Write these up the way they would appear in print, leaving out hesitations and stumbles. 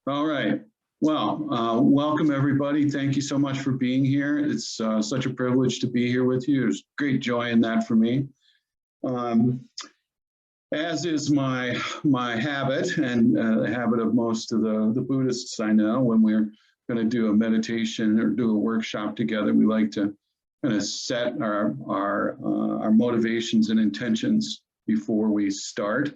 All right. Well, welcome everybody. Thank you so much for being here. It's such a privilege to be here with you. There's great joy in that for me. As is my habit and the habit of most of the Buddhists I know, when we're going to do a meditation or do a workshop together, we like to kind of set our motivations and intentions before we start.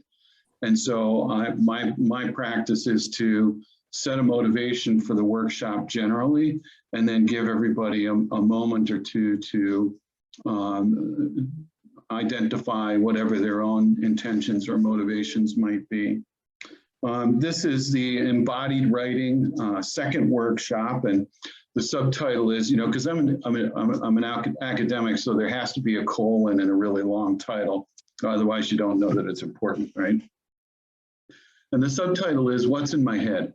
And so my practice is to set a motivation for the workshop generally, and then give everybody a moment or two to identify whatever their own intentions or motivations might be. This is the Embodied Writing second workshop, and the subtitle is, because I'm an academic, so there has to be a colon and a really long title. Otherwise, you don't know that it's important, right? And the subtitle is "What's in My Head?"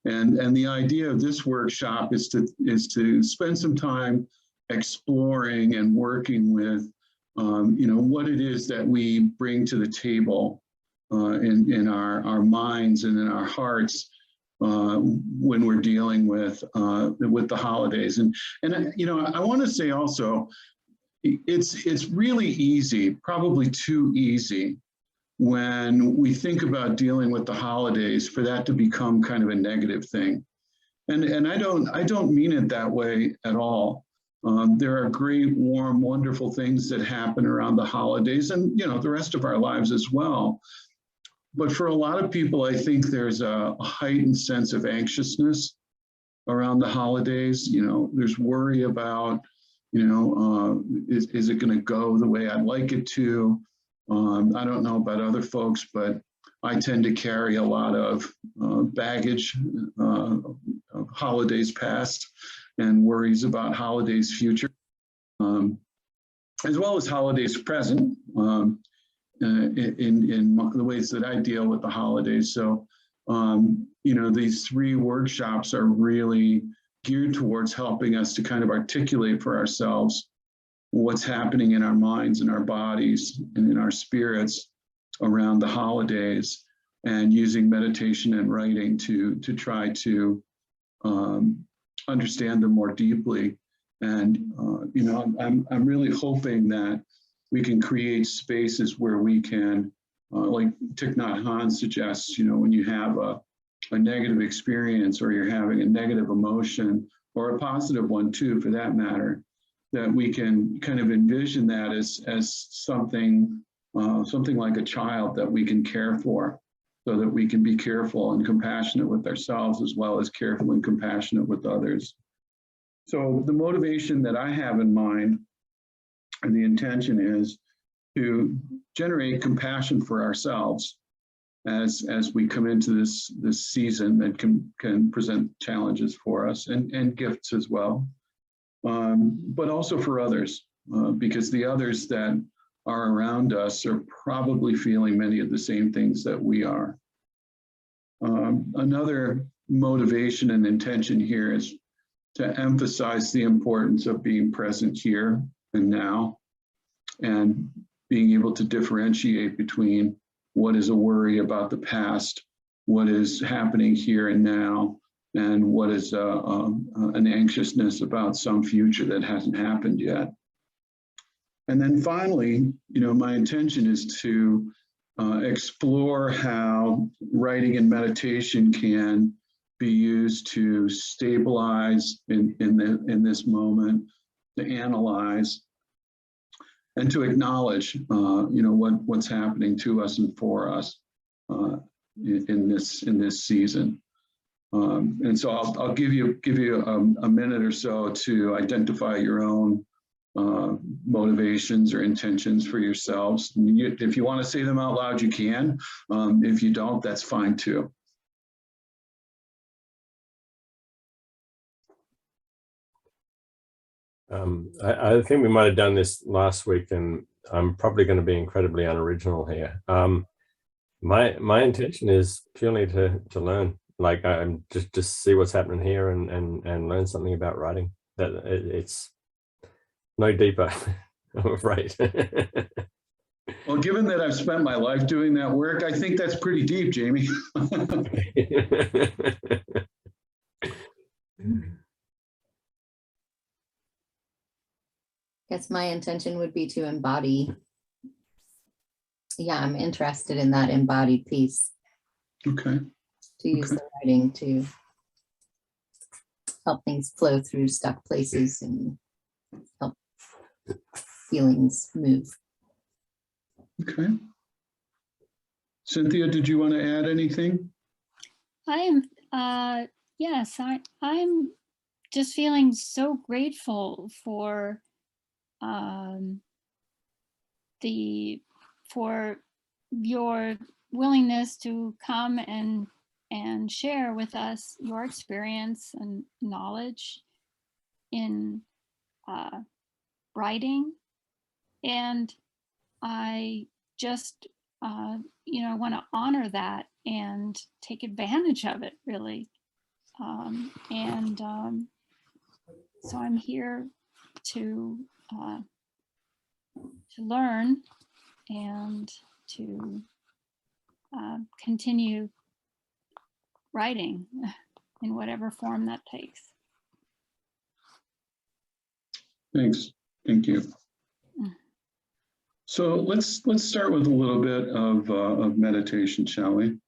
And the idea of this workshop is to spend some time exploring and working with, what it is that we bring to the table in our minds and in our hearts when we're dealing with the holidays. And I want to say also, it's really easy, probably too easy, when we think about dealing with the holidays, for that to become kind of a negative thing. And I don't mean it that way at all. There are great, warm, wonderful things that happen around the holidays and, the rest of our lives as well. But for a lot of people, I think there's a heightened sense of anxiousness around the holidays. There's worry about, is it going to go the way I'd like it to? I don't know about other folks, but I tend to carry a lot of baggage of holidays past and worries about holidays future, as well as holidays present, in the ways that I deal with the holidays. So, these three workshops are really geared towards helping us to kind of articulate for ourselves what's happening in our minds and our bodies and in our spirits around the holidays, and using meditation and writing to try to understand them more deeply. And I'm really hoping that we can create spaces where we can, like Thich Nhat Hanh suggests, when you have a negative experience, or you're having a negative emotion, or a positive one too, for that matter, that we can kind of envision that as something like a child that we can care for, so that we can be careful and compassionate with ourselves, as well as careful and compassionate with others. So the motivation that I have in mind, and the intention, is to generate compassion for ourselves as we come into this season that can present challenges for us, and gifts as well. But also for others, because the others that are around us are probably feeling many of the same things that we are. Another motivation and intention here is to emphasize the importance of being present here and now, and being able to differentiate between what is a worry about the past, what is happening here and now, and what is an anxiousness about some future that hasn't happened yet. And then finally, my intention is to explore how writing and meditation can be used to stabilize in this moment, to analyze, and to acknowledge, what's happening to us and for us in this season. And so I'll give you a minute or so to identify your own motivations or intentions for yourselves. If you want to say them out loud, you can. If you don't, that's fine too. I think we might have done this last week, and I'm probably going to be incredibly unoriginal here. My intention is purely to learn. Like, I'm just see what's happening here and learn something about writing. That it's no deeper, I'm afraid. Well, given that I've spent my life doing that work, I think that's pretty deep, Jamie. Guess my intention would be to embody. Yeah, I'm interested in that embodied piece, Okay. to use Okay. the writing to help things flow through stuck places and help feelings move. Okay. Cynthia, did you want to add anything? Yes, I'm just feeling so grateful for for your willingness to come and share with us your experience and knowledge in writing. And I just want to honor that and take advantage of it, really. So I'm here to learn and to continue writing in whatever form that takes. Thanks. Thank you. So let's start with a little bit of meditation, shall we?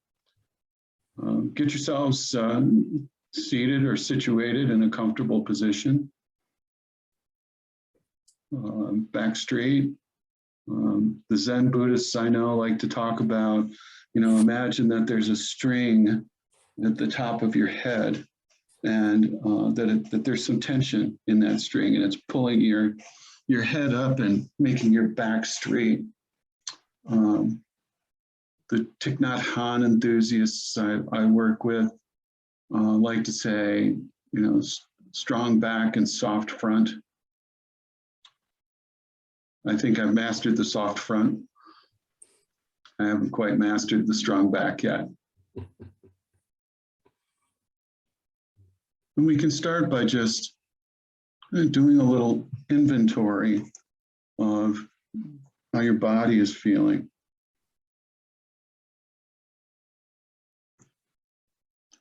Get yourselves seated or situated in a comfortable position. Back straight. The Zen Buddhists I know like to talk about, imagine that there's a string at the top of your head, and that there's some tension in that string, and it's pulling your head up and making your back straight. The Thich Nhat Hanh enthusiasts I work with like to say, strong back and soft front. I think I've mastered the soft front. I haven't quite mastered the strong back yet. And we can start by just doing a little inventory of how your body is feeling.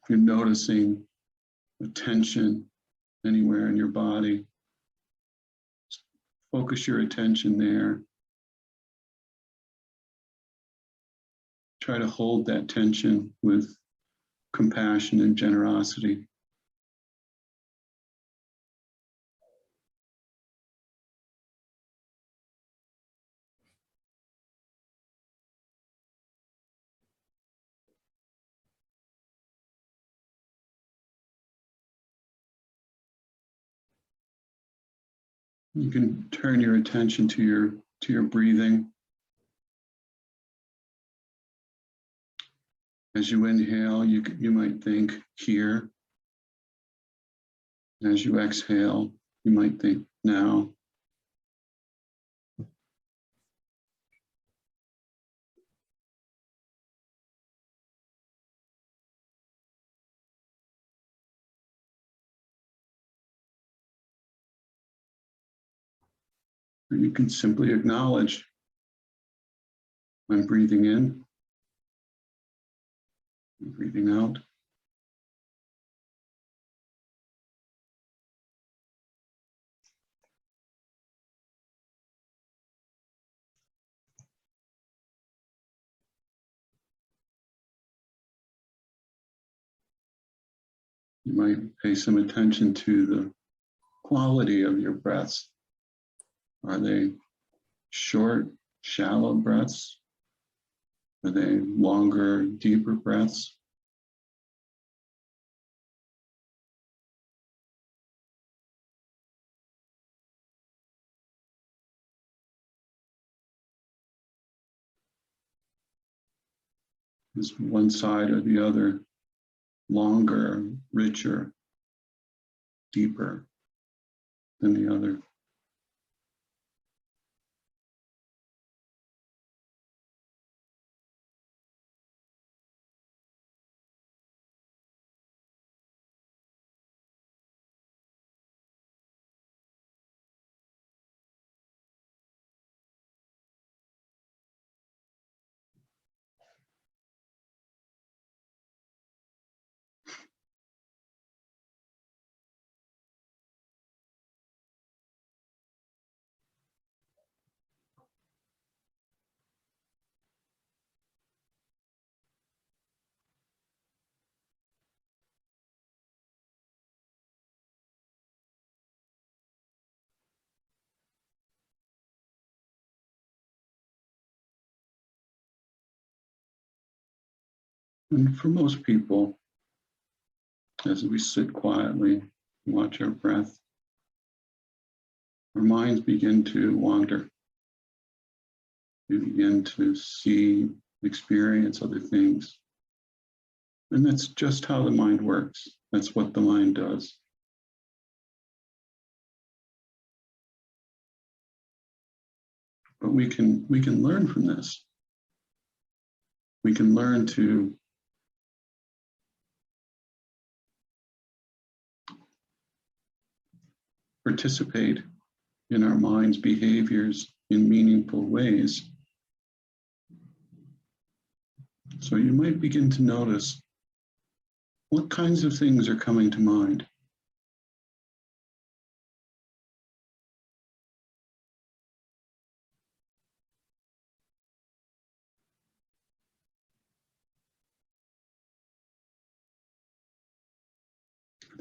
If you're noticing a tension anywhere in your body, focus your attention there. Try to hold that tension with compassion and generosity. You can turn your attention to your breathing. As you inhale, you might think here. As you exhale, you might think now. Or you can simply acknowledge, I'm breathing in, I'm breathing out. You might pay some attention to the quality of your breaths. Are they short, shallow breaths? Are they longer, deeper breaths? Is one side or the other longer, richer, deeper than the other? And for most people, as we sit quietly, watch our breath, our minds begin to wander. We begin to see, experience other things. And that's just how the mind works. That's what the mind does. But we can learn from this. We can learn to participate in our mind's behaviors in meaningful ways. So you might begin to notice what kinds of things are coming to mind.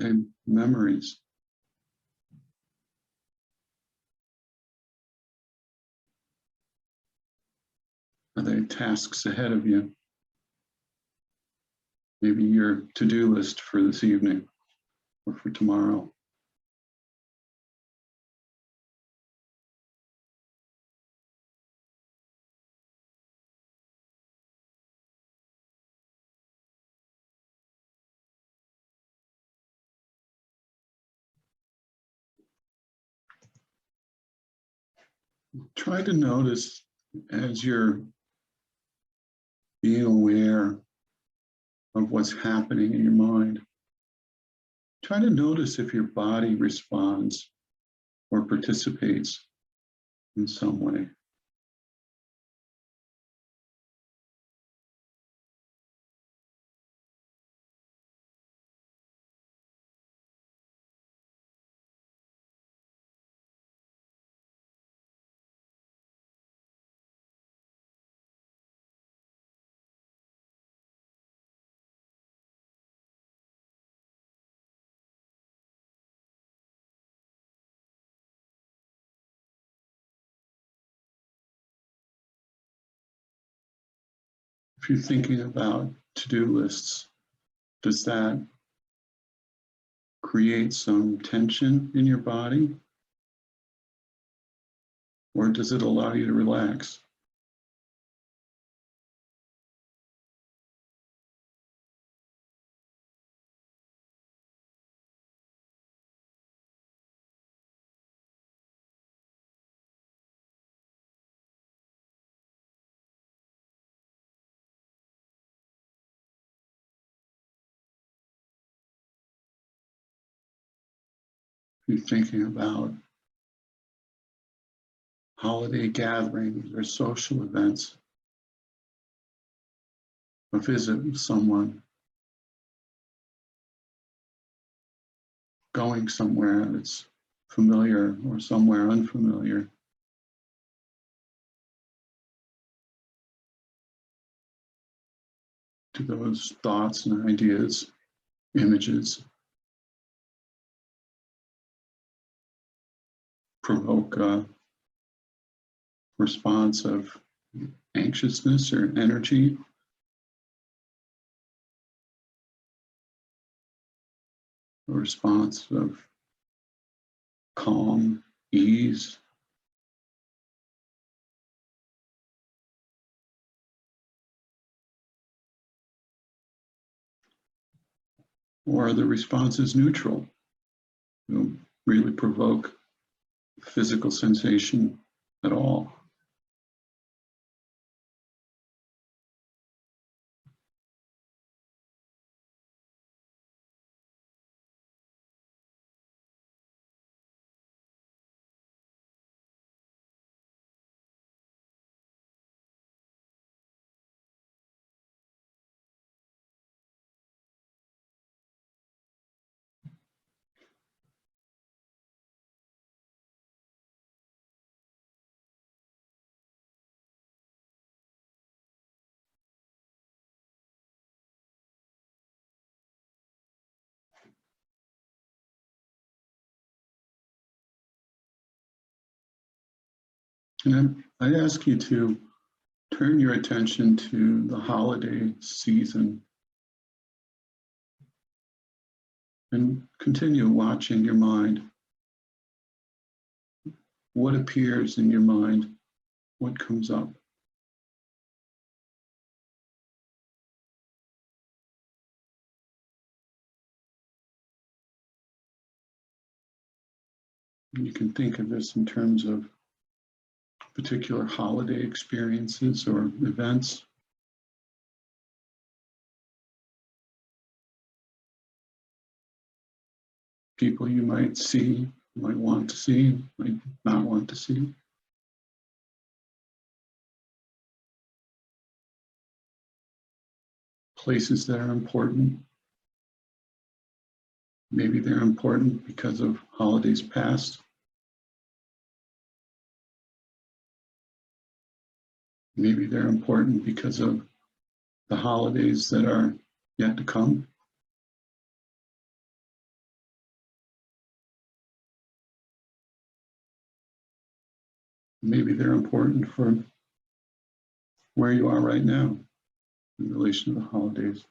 Are they memories? Are they tasks ahead of you? Maybe your to-do list for this evening or for tomorrow. Try to notice as you're being aware of what's happening in your mind. Try to notice if your body responds or participates in some way. If you're thinking about to-do lists, does that create some tension in your body? Or does it allow you to relax? If you're thinking about holiday gatherings or social events, a visit with someone, going somewhere that's familiar or somewhere unfamiliar. Do those thoughts and ideas, images, provoke a response of anxiousness or energy? A response of calm, ease? Or are the responses neutral? Don't really provoke physical sensation at all. And I ask you to turn your attention to the holiday season And continue watching your mind. What appears in your mind? What comes up? You can think of this in terms of particular holiday experiences or events. People you might see, might want to see, might not want to see. Places that are important. Maybe they're important because of holidays past. Maybe they're important because of the holidays that are yet to come. Maybe they're important for where you are right now in relation to the holidays.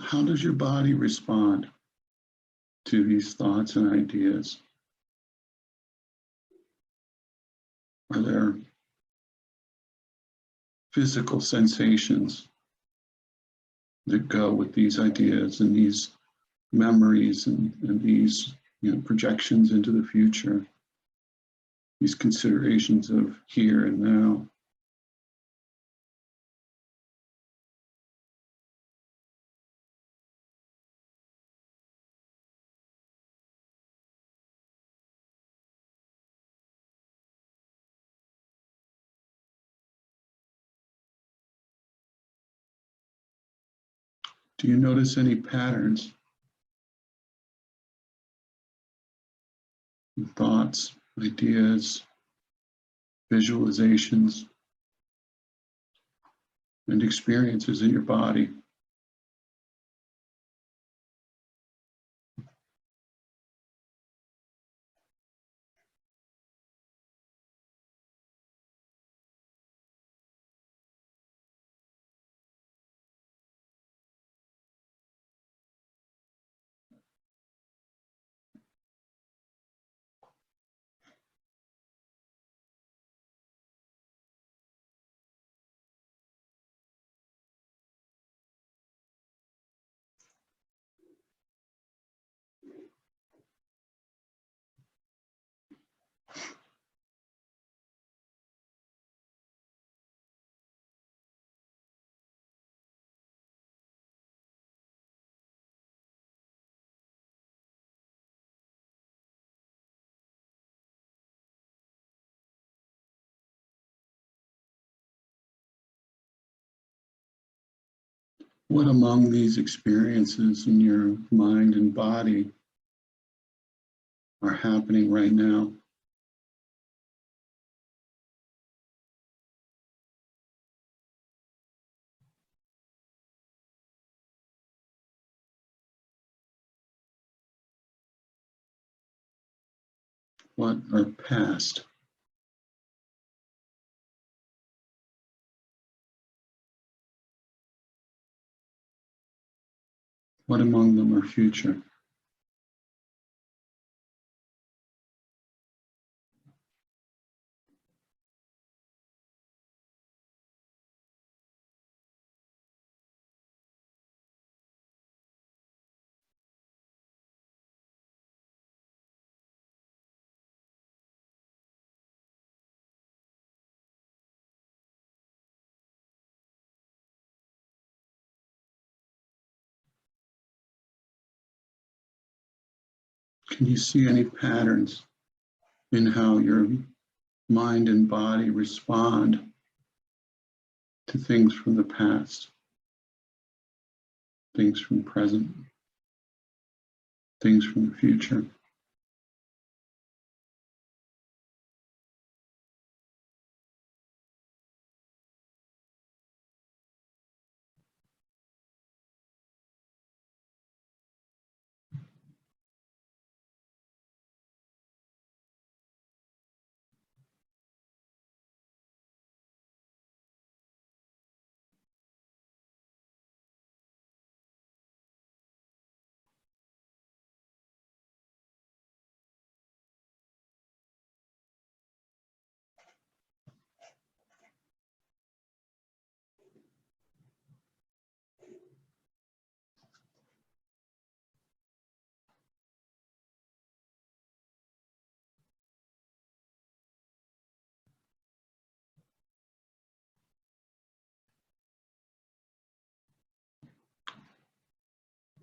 How does your body respond to these thoughts and ideas? Are there physical sensations that go with these ideas and these memories and these projections into the future, these considerations of here and now? Do you notice any patterns, thoughts, ideas, visualizations, and experiences in your body? What among these experiences in your mind and body are happening right now? What are past? What among them are future? Can you see any patterns in how your mind and body respond to things from the past, things from the present, things from the future?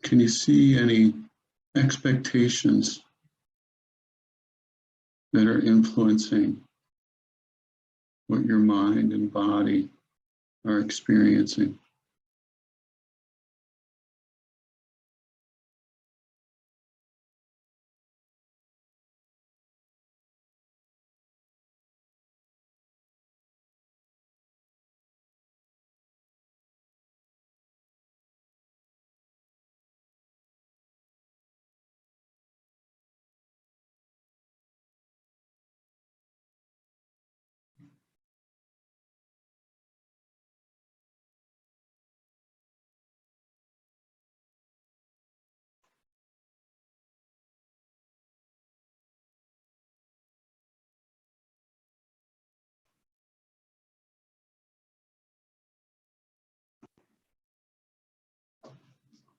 Can you see any expectations that are influencing what your mind and body are experiencing?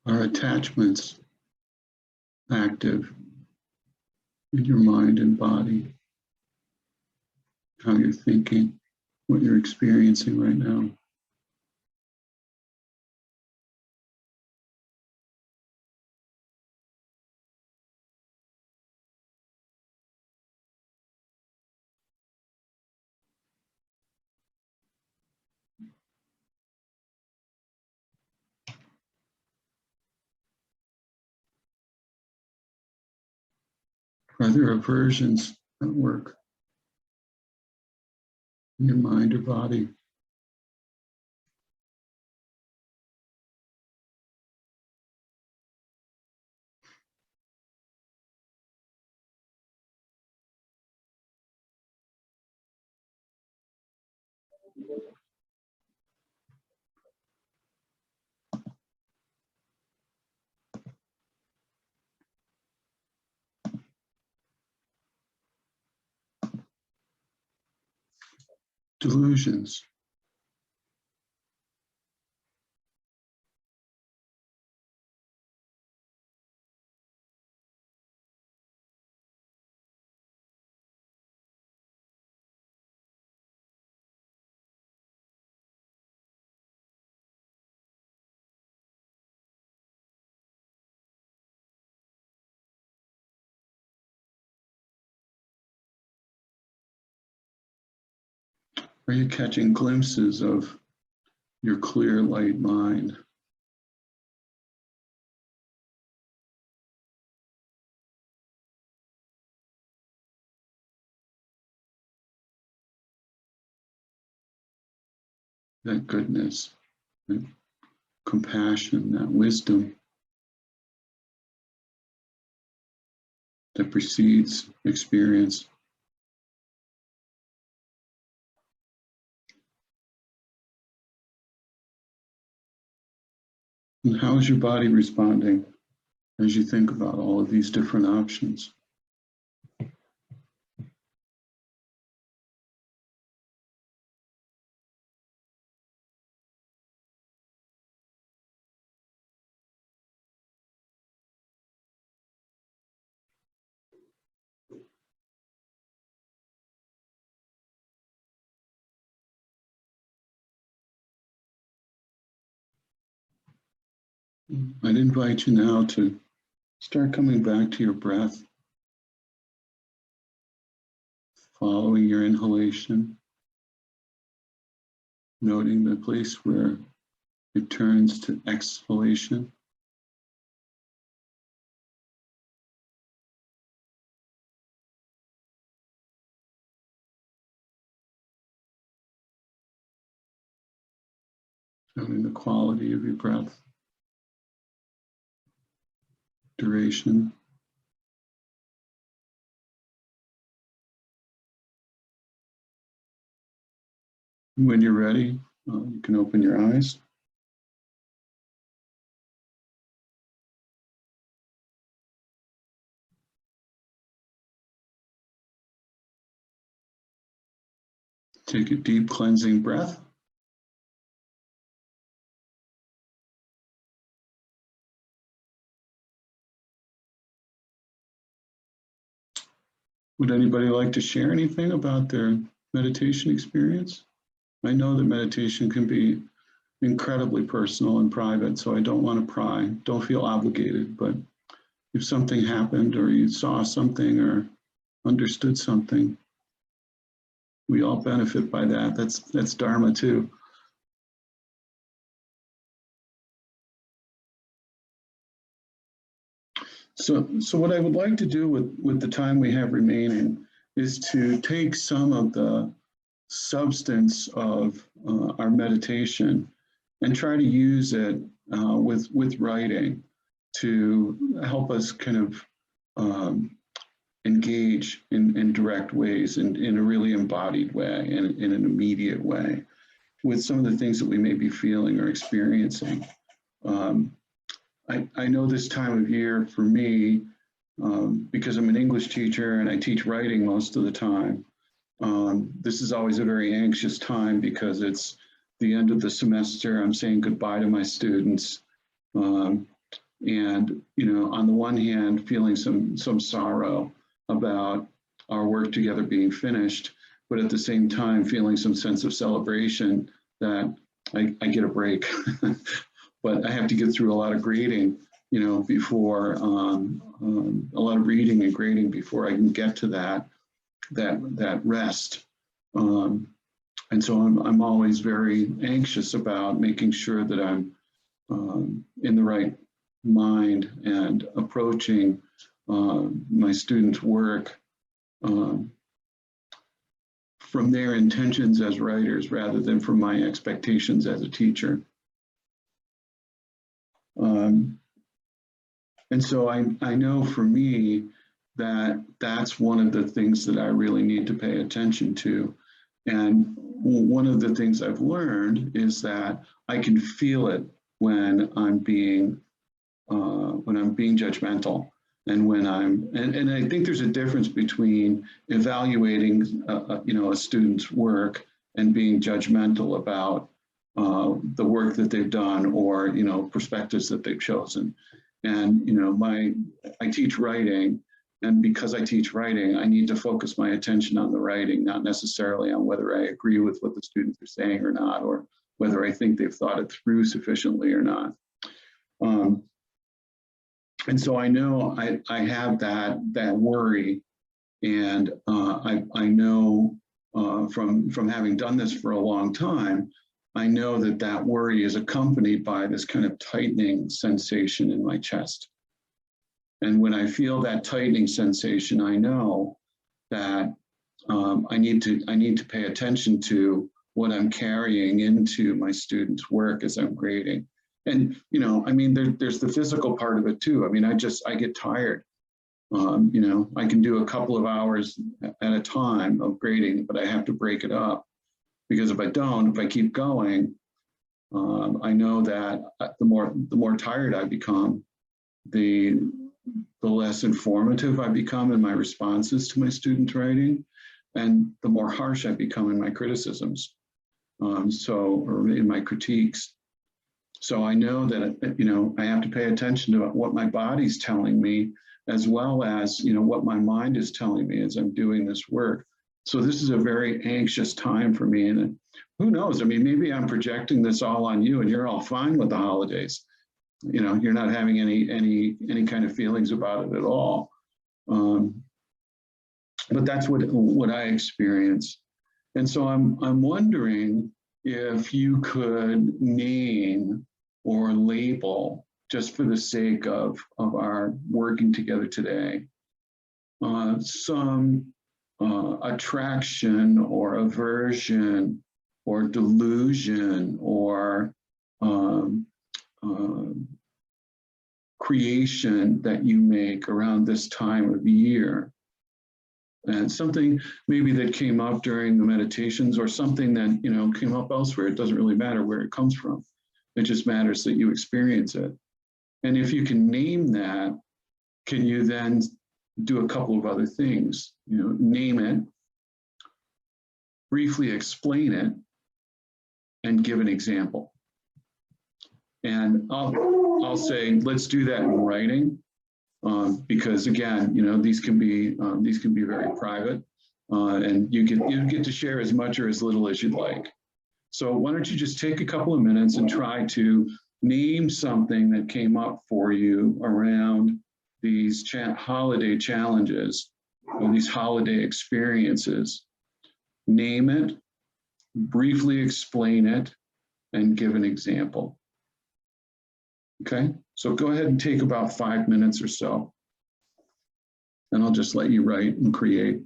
Are attachments active in your mind and body? How you're thinking, what you're experiencing right now? Are there aversions at work in your mind or body? Delusions. Are you catching glimpses of your clear light mind? That goodness, that compassion, that wisdom that precedes experience. And how is your body responding as you think about all of these different options? I'd invite you now to start coming back to your breath, following your inhalation, noting the place where it turns to exhalation. Noting the quality of your breath, duration. When you're ready, you can open your eyes. Take a deep cleansing breath. Would anybody like to share anything about their meditation experience? I know that meditation can be incredibly personal and private, so I don't want to pry. Don't feel obligated, but if something happened or you saw something or understood something, we all benefit by that. That's Dharma too. So what I would like to do with the time we have remaining is to take some of the substance of our meditation and try to use it with writing to help us kind of engage in direct ways, in a really embodied way, in an immediate way, with some of the things that we may be feeling or experiencing. I know this time of year for me, because I'm an English teacher and I teach writing most of the time, this is always a very anxious time because it's the end of the semester. I'm saying goodbye to my students. And, you know, on the one hand, feeling some sorrow about our work together being finished, but at the same time, feeling some sense of celebration that I get a break. But I have to get through a lot of grading, you know, before a lot of reading and grading before I can get to that rest. And so I'm always very anxious about making sure that I'm in the right mind and approaching my students' work from their intentions as writers rather than from my expectations as a teacher. And so I know for me that that's one of the things that I really need to pay attention to. And one of the things I've learned is that I can feel it when I'm being judgmental, and when and I think there's a difference between evaluating you know, a student's work and being judgmental about the work that they've done, or, you know, perspectives that they've chosen. And, you know, I teach writing, and because I teach writing, I need to focus my attention on the writing, not necessarily on whether I agree with what the students are saying or not, or whether I think they've thought it through sufficiently or not. And so I know I have that worry, and I know from having done this for a long time, I know that worry is accompanied by this kind of tightening sensation in my chest. And when I feel that tightening sensation, I know that I need to pay attention to what I'm carrying into my students' work as I'm grading. And, you know, I mean, there's the physical part of it too. I mean, I get tired. You know, I can do a couple of hours at a time of grading, but I have to break it up. Because if I keep going, I know that the more tired I become, the less informative I become in my responses to my students' writing, and the more harsh I become in my criticisms, or in my critiques. So I know that, you know, I have to pay attention to what my body's telling me, as well as, you know, what my mind is telling me as I'm doing this work. So this is a very anxious time for me, and who knows? I mean, maybe I'm projecting this all on you, and you're all fine with the holidays. You know, you're not having any kind of feelings about it at all. But that's what I experience, and so I'm wondering if you could name or label, just for the sake of our working together today, some attraction or aversion or delusion or creation that you make around this time of year. And something maybe that came up during the meditations, or something that, you know, came up elsewhere. It doesn't really matter where it comes from. It just matters that you experience it. And if you can name that, can you then do a couple of other things? You know, name it, briefly explain it, and give an example. And I'll say, let's do that in writing, because again, you know, these can be very private, and you get to share as much or as little as you'd like. So why don't you just take a couple of minutes and try to name something that came up for you around these holiday challenges or these holiday experiences. Name it, briefly explain it, and give an example. Okay, so go ahead and take about 5 minutes or so. And I'll just let you write and create.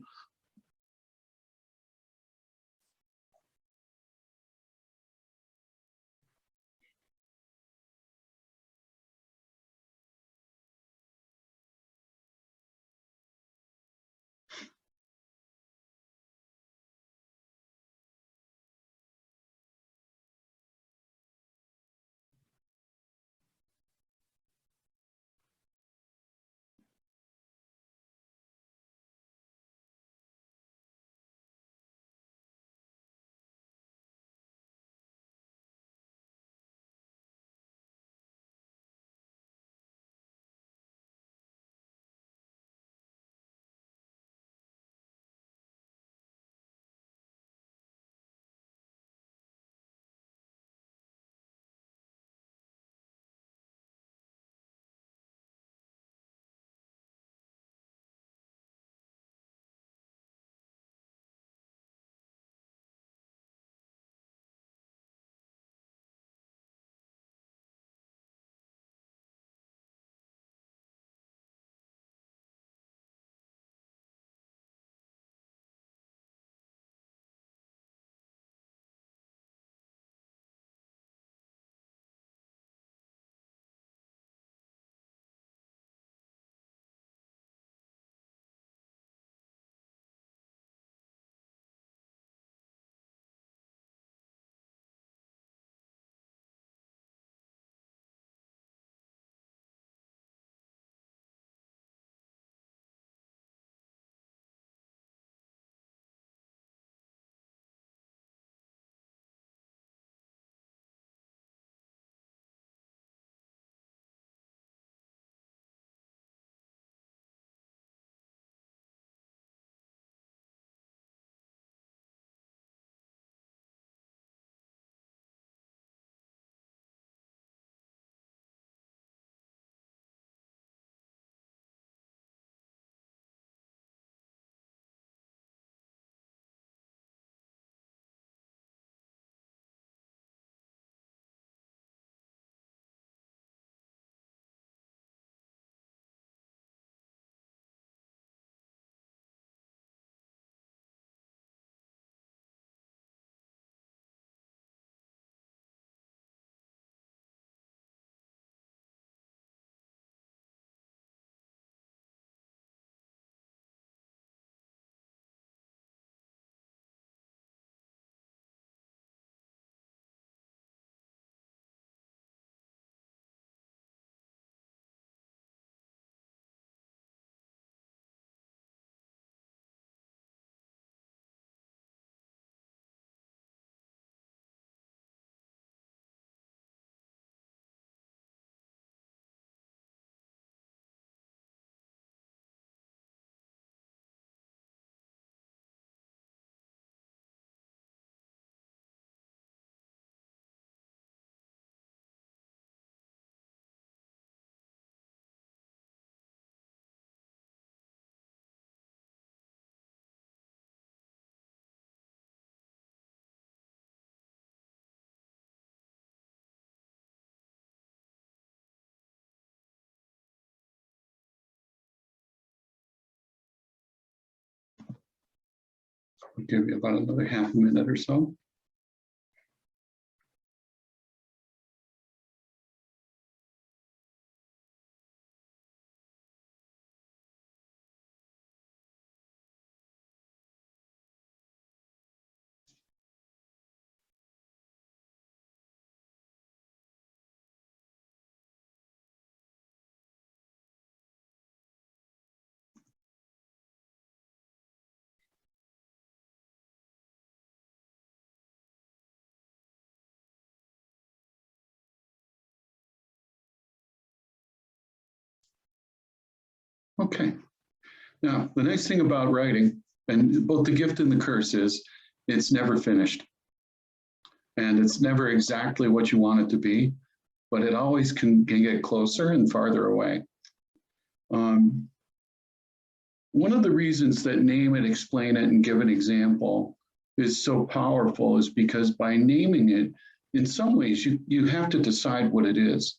I'll give you about another half a minute or so. Okay. Now, the nice thing about writing, and both the gift and the curse, is it's never finished. And it's never exactly what you want it to be, but it always can get closer and farther away. One of the reasons that name it, explain it, and give an example is so powerful is because by naming it, in some ways, you have to decide what it is.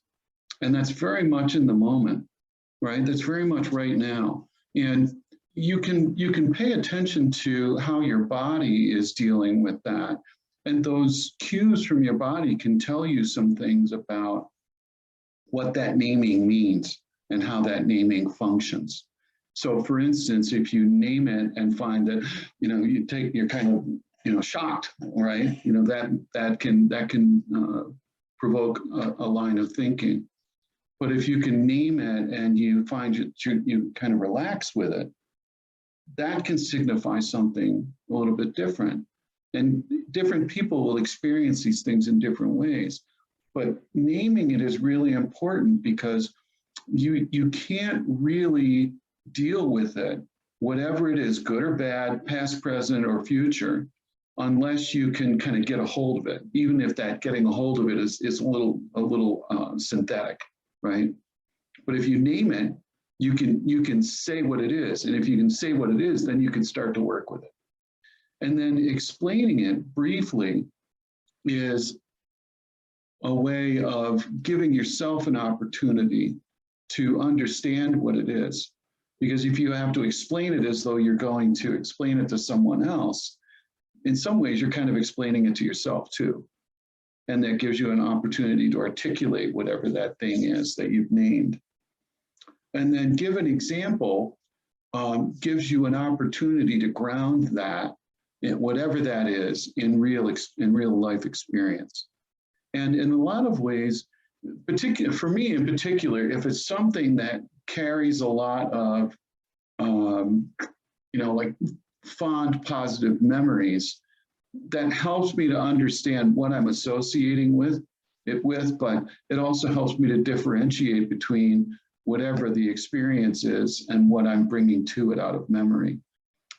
And that's very much in the moment, right? That's very much right now. And you can pay attention to how your body is dealing with that. And those cues from your body can tell you some things about what that naming means and how that naming functions. So for instance, if you name it and find that, you're kind of, shocked, right? That can provoke a line of thinking. But if you can name it and you find you kind of relax with it, that can signify something a little bit different. And different people will experience these things in different ways. But naming it is really important because you can't really deal with it, whatever it is, good or bad, past, present, or future, unless you can kind of get a hold of it, even if that getting a hold of it is a little synthetic, right? But if you name it, you can say what it is. And if you can say what it is, then you can start to work with it. And then explaining it briefly is a way of giving yourself an opportunity to understand what it is. Because if you have to explain it as though you're going to explain it to someone else, in some ways you're kind of explaining it to yourself too. And that gives you an opportunity to articulate whatever that thing is that you've named. And then give an example gives you an opportunity to ground that, whatever that is, in real life experience. And in a lot of ways, for me in particular, if it's something that carries a lot of, like fond positive memories, that helps me to understand what I'm associating it with, but it also helps me to differentiate between whatever the experience is and what I'm bringing to it out of memory.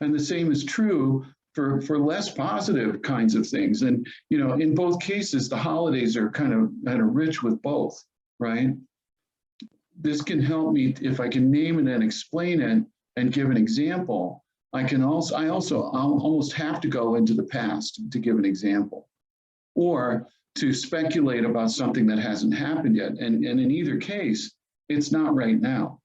And the same is true for less positive kinds of things. And, in both cases, the holidays are kind of rich with both, right? This can help me if I can name it and explain it and give an example. I almost have to go into the past to give an example, or to speculate about something that hasn't happened yet. And in either case, it's not right now.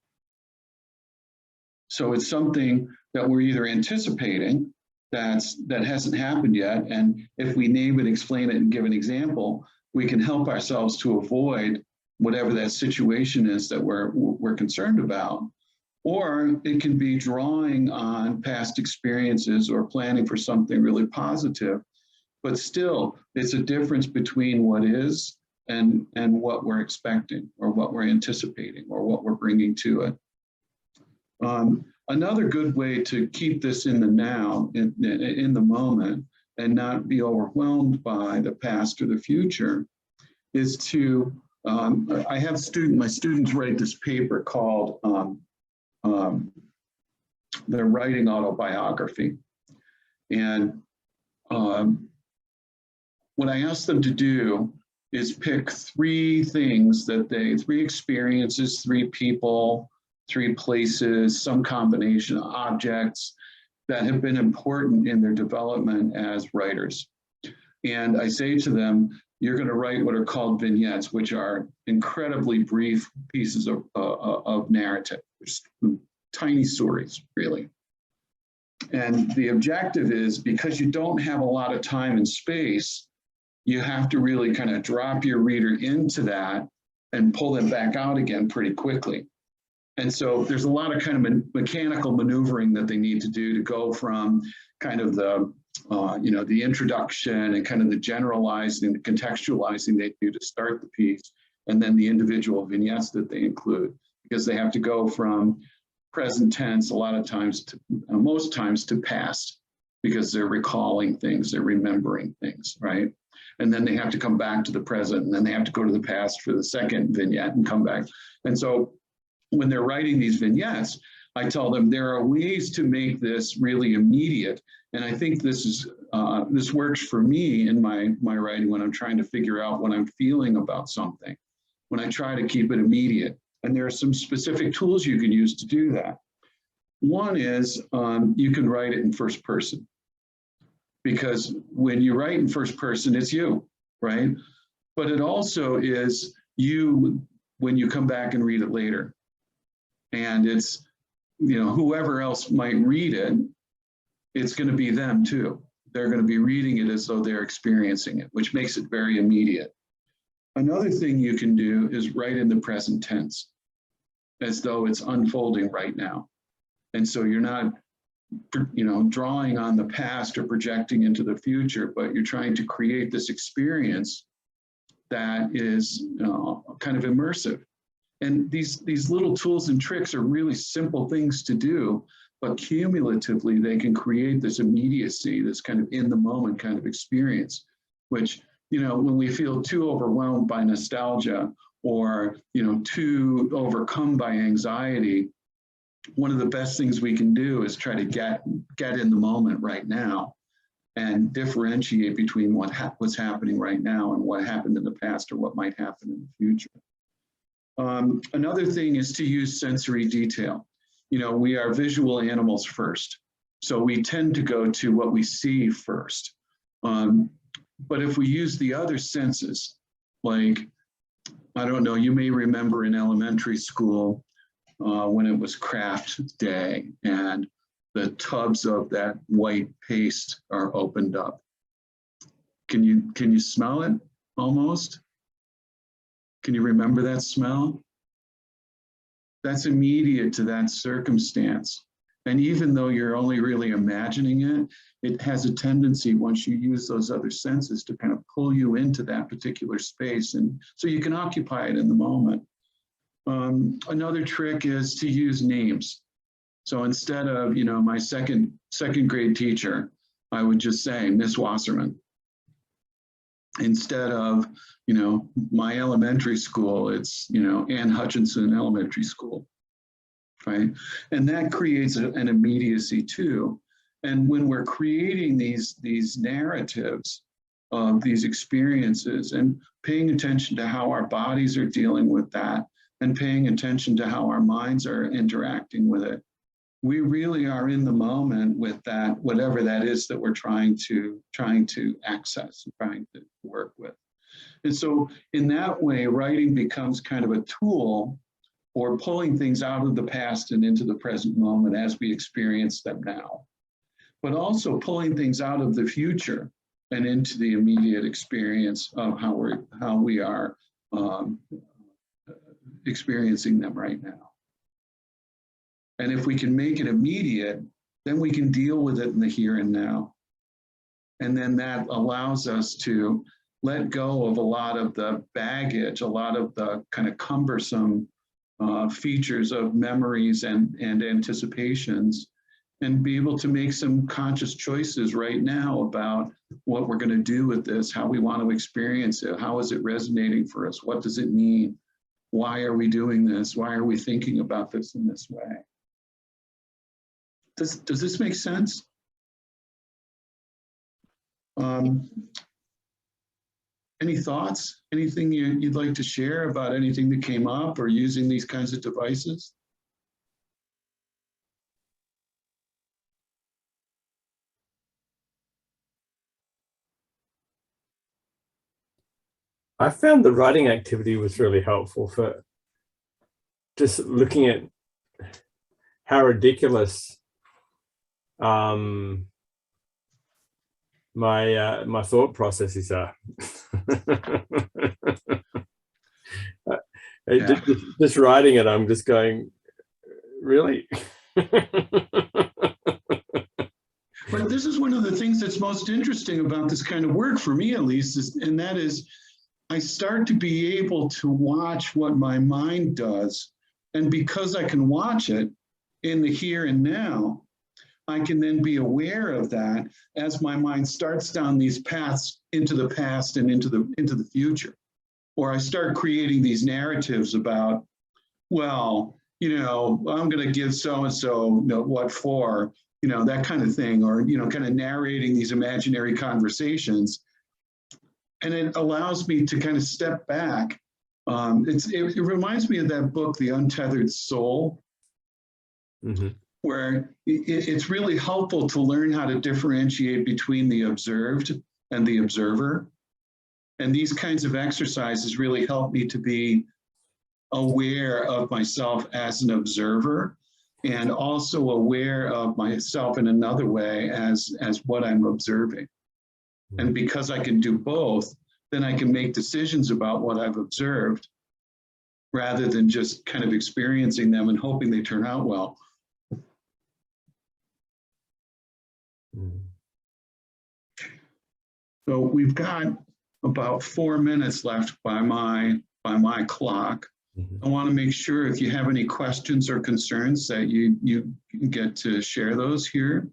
So it's something that we're either anticipating that hasn't happened yet. And if we name it, explain it, and give an example, we can help ourselves to avoid whatever that situation is that we're concerned about. Or it can be drawing on past experiences or planning for something really positive. But still, it's a difference between what is and what we're expecting, or what we're anticipating, or what we're bringing to it. Another good way to keep this in the now, in the moment, and not be overwhelmed by the past or the future, is to, I have my students write this paper called their writing autobiography. And what I asked them to do is pick three experiences, 3 people, 3 places, some combination of objects that have been important in their development as writers. And I say to them, you're going to write what are called vignettes, which are incredibly brief pieces of narrative, just tiny stories, really. And the objective is, because you don't have a lot of time and space, you have to really kind of drop your reader into that and pull them back out again pretty quickly. And so there's a lot of kind of mechanical maneuvering that they need to do to go from kind of the introduction and kind of the generalizing, the contextualizing they do to start the piece, and then the individual vignettes that they include, because they have to go from present tense a lot of times to most times to past, because they're recalling things, they're remembering things, right? And then they have to come back to the present, and then they have to go to the past for the second vignette and come back. And so when they're writing these vignettes, I tell them there are ways to make this really immediate. And I think this works for me in my writing when I'm trying to figure out what I'm feeling about something, when I try to keep it immediate. And there are some specific tools you can use to do that. One is you can write it in first person, because when you write in first person, it's you, right? But it also is you when you come back and read it later. And it's, you know, whoever else might read it, it's going to be them too. They're going to be reading it as though they're experiencing it, which makes it very immediate. Another thing you can do is write in the present tense, as though it's unfolding right now. And so you're not, you know, drawing on the past or projecting into the future, but you're trying to create this experience that is kind of immersive. And these little tools and tricks are really simple things to do, but cumulatively they can create this immediacy, this kind of in the moment kind of experience, which, you know, when we feel too overwhelmed by nostalgia or, you know, too overcome by anxiety, one of the best things we can do is try to get in the moment right now and differentiate between what's happening right now and what happened in the past or what might happen in the future. Another thing is to use sensory detail. You know, we are visual animals first, so we tend to go to what we see first. But if we use the other senses, like, I don't know, you may remember in elementary school when it was craft day and the tubs of that white paste are opened up. Can you smell it almost? Can you remember that smell? That's immediate to that circumstance. And even though you're only really imagining it, it has a tendency, once you use those other senses, to kind of pull you into that particular space. And so you can occupy it in the moment. Another trick is to use names. So instead of, you know, my second grade teacher, I would just say Miss Wasserman. Instead of, you know, my elementary school, it's, you know, Ann Hutchinson Elementary School, right? And that creates an immediacy too. And when we're creating these narratives of these experiences and paying attention to how our bodies are dealing with that and paying attention to how our minds are interacting with it, we really are in the moment with that, whatever that is that we're trying to access, trying to work with. And so in that way, writing becomes kind of a tool for pulling things out of the past and into the present moment as we experience them now, but also pulling things out of the future and into the immediate experience of how we are experiencing them right now. And if we can make it immediate, then we can deal with it in the here and now. And then that allows us to let go of a lot of the baggage, a lot of the kind of cumbersome features of memories and anticipations, and be able to make some conscious choices right now about what we're going to do with this, how we want to experience it, how is it resonating for us, what does it mean, why are we doing this, why are we thinking about this in this way. Does this make sense? Any thoughts? Anything you'd like to share about anything that came up or using these kinds of devices? I found the writing activity was really helpful for just looking at how ridiculous my thought processes are. Yeah. Just writing it, I'm just going, really? But this is one of the things that's most interesting about this kind of work, for me at least, and that is I start to be able to watch what my mind does. And because I can watch it in the here and now, I can then be aware of that as my mind starts down these paths into the past and into the future. Or I start creating these narratives about, well, I'm going to give so-and-so, what for, that kind of thing, or, kind of narrating these imaginary conversations. And it allows me to kind of step back. It reminds me of that book, The Untethered Soul, where it's really helpful to learn how to differentiate between the observed and the observer. And these kinds of exercises really help me to be aware of myself as an observer, and also aware of myself in another way as what I'm observing. And because I can do both, then I can make decisions about what I've observed rather than just kind of experiencing them and hoping they turn out well. So we've got about 4 minutes left by my clock. I want to make sure if you have any questions or concerns that you get to share those here.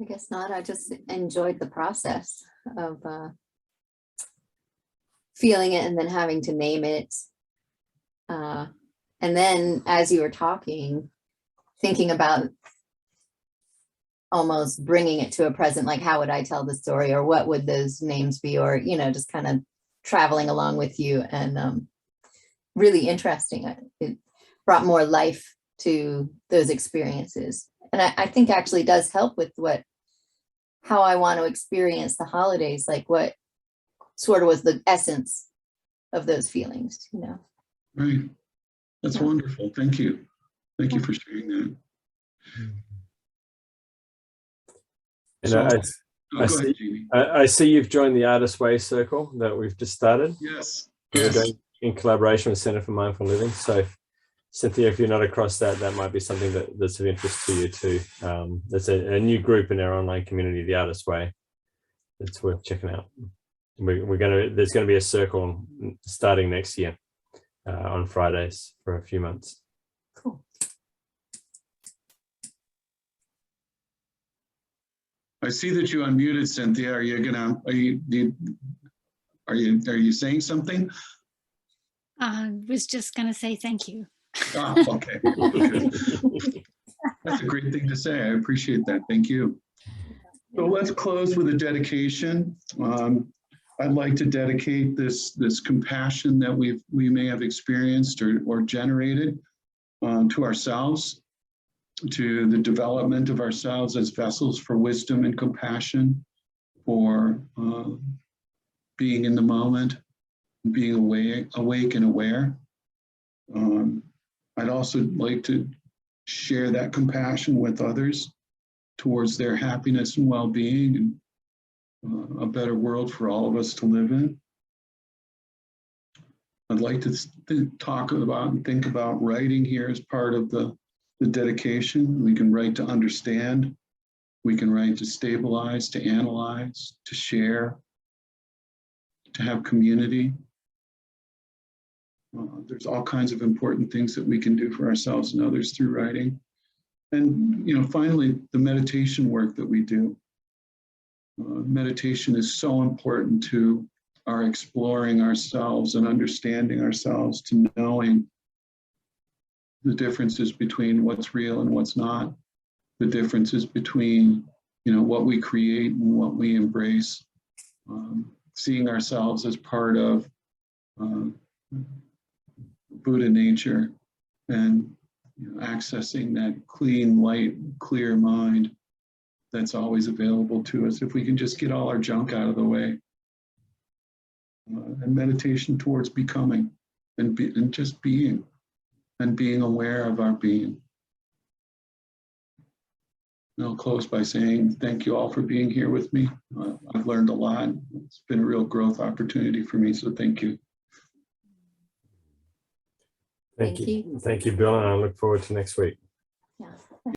I guess not. I just enjoyed the process of feeling it and then having to name it. And then as you were talking, thinking about almost bringing it to a present, like how would I tell the story, or what would those names be, or, just kind of traveling along with you, and really interesting. It brought more life to those experiences. And I think actually does help with how I want to experience the holidays, like what sort of was the essence of those feelings, Right. That's wonderful. Thank you. Thank you for sharing that. And So, I see you've joined the Artist Way Circle that we've just started. Yes. We're doing in collaboration with Center for Mindful Living. So, Cynthia, if you're not across that, that might be something that's of interest to you too. That's a new group in our online community, the Artist Way. It's worth checking out. There's going to be a circle starting next year on Fridays for a few months. Cool. I see that you unmuted, Cynthia. Are you saying something? I was just going to say thank you. Oh, okay. Good. That's a great thing to say. I appreciate that. Thank you. So let's close with a dedication. I'd like to dedicate this compassion that we may have experienced or generated to ourselves, to the development of ourselves as vessels for wisdom and compassion, for being in the moment, being awake and aware. I'd also like to share that compassion with others towards their happiness and well-being, and a better world for all of us to live in. I'd like to talk about and think about writing here as part of the dedication. We can write to understand. We can write to stabilize, to analyze, to share, to have community. There's all kinds of important things that we can do for ourselves and others through writing. And, finally, the meditation work that we do. Meditation is so important to our exploring ourselves and understanding ourselves, to knowing the differences between what's real and what's not, the differences between, what we create and what we embrace, seeing ourselves as part of Buddha nature, and accessing that clean, light, clear mind that's always available to us if we can just get all our junk out of the way. And meditation towards becoming and just being, and being aware of our being. And I'll close by saying thank you all for being here with me. I've learned a lot. It's been a real growth opportunity for me, so thank you. Thank you. Thank you, Bill, and I look forward to next week.